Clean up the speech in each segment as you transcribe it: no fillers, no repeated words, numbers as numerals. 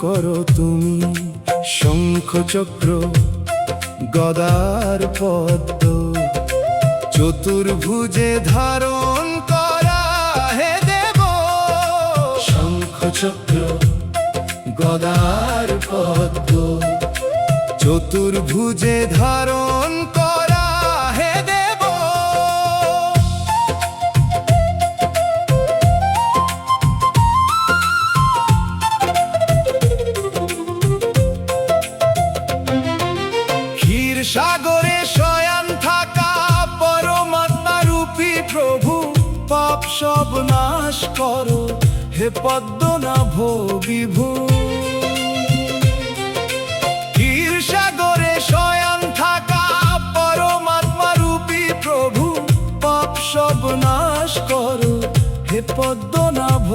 করো তুমি, শঙ্খ চক্র গদার পদ্ম চতুর্ভুজে ধারণ করা হে দেব। শঙ্খ চক্র গদার পদ্ম চতুর্ভুজে ধারণ করা হে দেব। ক্ষীর সাগরে শয়ান থাকা পরমাত্মা রূপী প্রভু, পাপ সব নাশ করো হে পদ্মনাভ বিভু। ক্ষীর সাগরে শয়ান থাকা পরমাত্মা রূপী প্রভু, পাপ সব নাশ করো হে পদ্মনাভ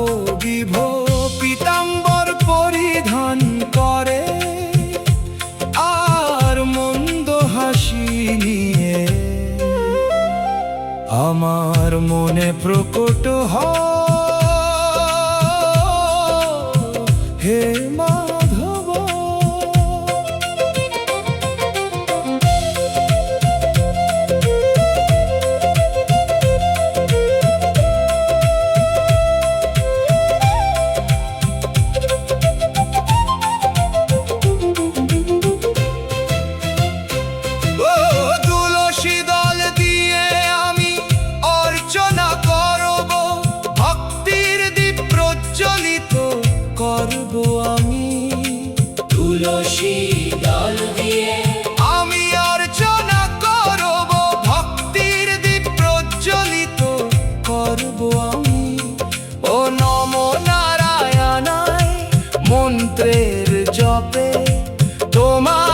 বিভু। পীতাম্বর পরিধান করে আর মন্দ হাসি নিয়ে আমার মনে প্রকট হয় হে মাধব। তুলসী দল দিয়ে আমি অর্চনা করব, ভক্তির দীপ প্রজ্বলিত করব আমি। তুলসী দল দিয়ে আমি অর্চনা করব, ভক্তির দীপ প্রজ্বলিত করব আমি। ও নমো নারায়ণায় মন্ত্রের জপে তোমার